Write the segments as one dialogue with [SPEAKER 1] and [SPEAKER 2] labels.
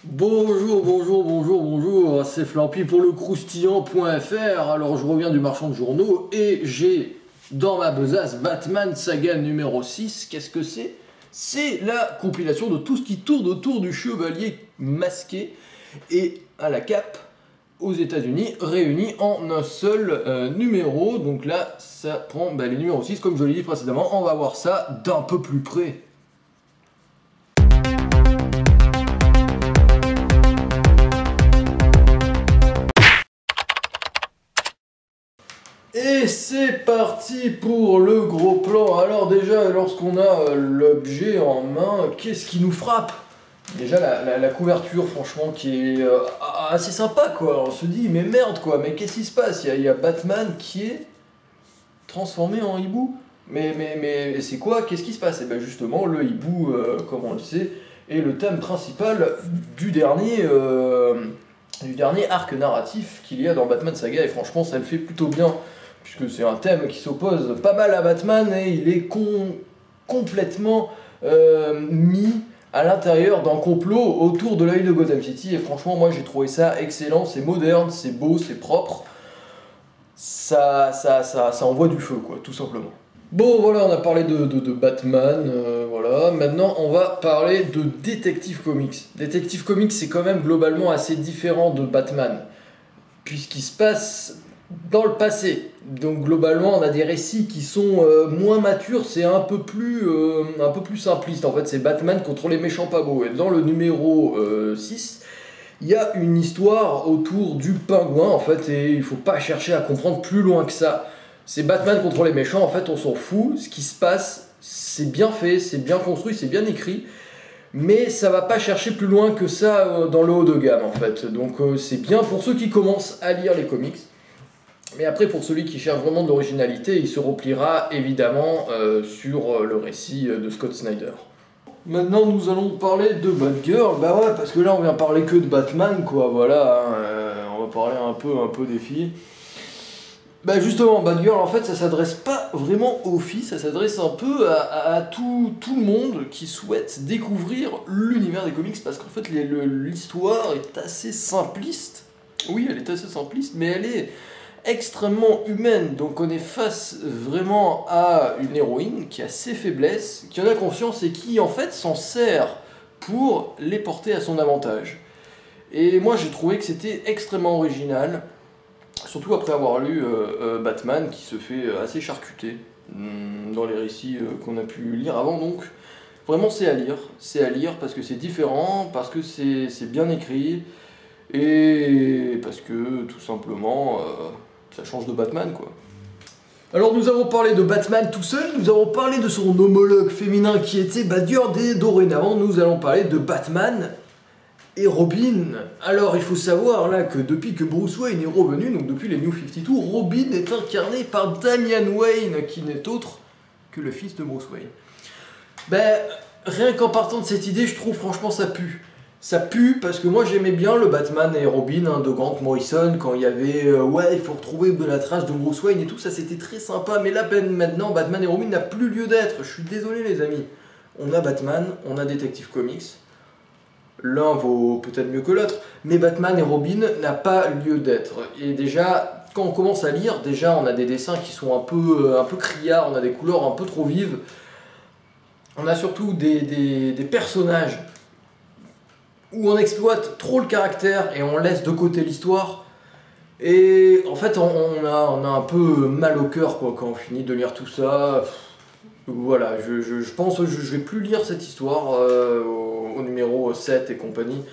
[SPEAKER 1] Bonjour, c'est Flampy pour le croustillant.fr. Alors je reviens du marchand de journaux et j'ai dans ma besace Batman Saga numéro 6. Qu'est-ce que c'est? C'est la compilation de tout ce qui tourne autour du chevalier masqué et à la cape aux États-Unis, réunis en un seul numéro. Donc là, ça prend les numéros 6, comme je l'ai dit précédemment. On va voir ça d'un peu plus près. Et c'est parti pour le gros plan. Alors déjà, lorsqu'on a l'objet en main, qu'est-ce qui nous frappe? Déjà la couverture, franchement, qui est assez sympa, quoi. On se dit, mais merde, quoi, mais qu'est-ce qui se passe? Il y a Batman qui est transformé en hibou. Mais c'est quoi? Qu'est-ce qui se passe? Et bien justement, le hibou, comme on le sait, est le thème principal du dernier arc narratif qu'il y a dans Batman Saga. Et franchement, ça le fait plutôt bien, puisque c'est un thème qui s'oppose pas mal à Batman, et il est complètement mis à l'intérieur d'un complot autour de l'œil de Gotham City. Et franchement, moi j'ai trouvé ça excellent, c'est moderne, c'est beau, c'est propre, ça envoie du feu, quoi, tout simplement. Bon voilà, on a parlé de Batman, voilà. Maintenant on va parler de Detective Comics. Detective Comics, c'est quand même globalement assez différent de Batman, puisqu'il se passe dans le passé. Donc globalement on a des récits qui sont moins matures, c'est un peu plus simpliste. En fait, c'est Batman contre les méchants pas beaux. Et dans le numéro 6, il y a une histoire autour du pingouin, en fait, et il faut pas chercher à comprendre plus loin que ça. C'est Batman contre les méchants, en fait, on s'en fout. Ce qui se passe, c'est bien fait, c'est bien construit, c'est bien écrit, mais ça va pas chercher plus loin que ça dans le haut de gamme, en fait. Donc c'est bien pour ceux qui commencent à lire les comics. Mais après, pour celui qui cherche vraiment de l'originalité, il se repliera évidemment sur le récit de Scott Snyder. Maintenant, nous allons parler de Batgirl. Bah ouais, parce que là, on vient parler que de Batman, quoi, voilà. On va parler un peu des filles. Bah justement, Batgirl, en fait, ça s'adresse pas vraiment aux filles, ça s'adresse un peu à tout le monde qui souhaite découvrir l'univers des comics, parce qu'en fait, l'histoire est assez simpliste. Oui, elle est assez simpliste, mais elle est extrêmement humaine. Donc on est face vraiment à une héroïne qui a ses faiblesses, qui en a conscience et qui en fait s'en sert pour les porter à son avantage. Et moi j'ai trouvé que c'était extrêmement original, surtout après avoir lu Batman, qui se fait assez charcuter dans les récits qu'on a pu lire avant. Donc vraiment c'est à lire parce que c'est différent, parce que c'est bien écrit, et parce que tout simplement ça change de Batman, quoi. Alors nous avons parlé de Batman tout seul, nous avons parlé de son homologue féminin qui était Batgirl, et dorénavant nous allons parler de Batman et Robin. Alors il faut savoir là que depuis que Bruce Wayne est revenu, donc depuis les New 52, Robin est incarné par Damian Wayne, qui n'est autre que le fils de Bruce Wayne. Ben, rien qu'en partant de cette idée, je trouve franchement ça pue. Ça pue parce que moi j'aimais bien le Batman et Robin de Grant Morrison, quand il y avait ouais, il faut retrouver de la trace de Bruce Wayne et tout, ça c'était très sympa. Mais là maintenant Batman et Robin n'a plus lieu d'être. Je suis désolé les amis. On a Batman, on a Detective Comics, l'un vaut peut-être mieux que l'autre, mais Batman et Robin n'a pas lieu d'être. Et déjà quand on commence à lire, déjà on a des dessins qui sont un peu criards, on a des couleurs un peu trop vives, on a surtout des personnages où on exploite trop le caractère et on laisse de côté l'histoire. Et en fait, on a un peu mal au cœur, quoi, quand on finit de lire tout ça. Voilà, je pense que je vais plus lire cette histoire au numéro 7 et compagnie.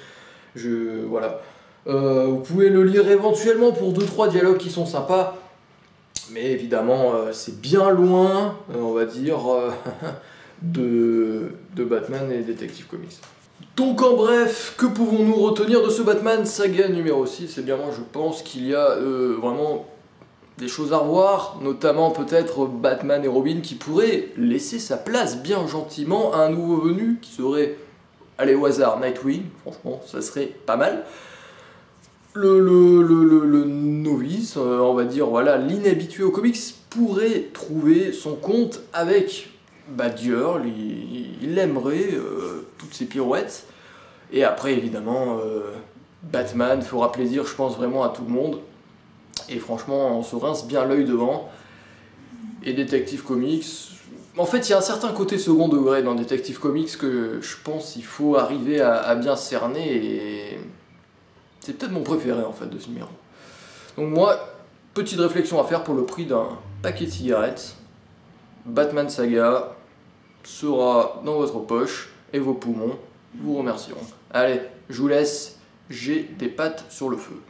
[SPEAKER 1] Voilà. Vous pouvez le lire éventuellement pour 2-3 dialogues qui sont sympas. Mais évidemment, c'est bien loin, on va dire, de Batman et Detective Comics. Donc en bref, que pouvons-nous retenir de ce Batman Saga numéro 6? Eh bien moi je pense qu'il y a vraiment des choses à revoir, notamment peut-être Batman et Robin qui pourraient laisser sa place bien gentiment à un nouveau venu qui serait, allez au hasard, Nightwing. Franchement ça serait pas mal. Le novice, on va dire, voilà, l'inhabitué aux comics, pourrait trouver son compte avec Batgirl. Il aimerait toutes ses pirouettes, Et après évidemment, Batman fera plaisir je pense vraiment à tout le monde. Et franchement on se rince bien l'œil devant. Et Detective Comics, en fait il y a un certain côté second degré dans Detective Comics que je pense qu'il faut arriver à bien cerner et c'est peut-être mon préféré en fait de ce numéro. Donc moi, petite réflexion à faire pour le prix d'un paquet de cigarettes. Batman Saga sera dans votre poche et vos poumons vous remercieront. Allez, je vous laisse, j'ai des pâtes sur le feu.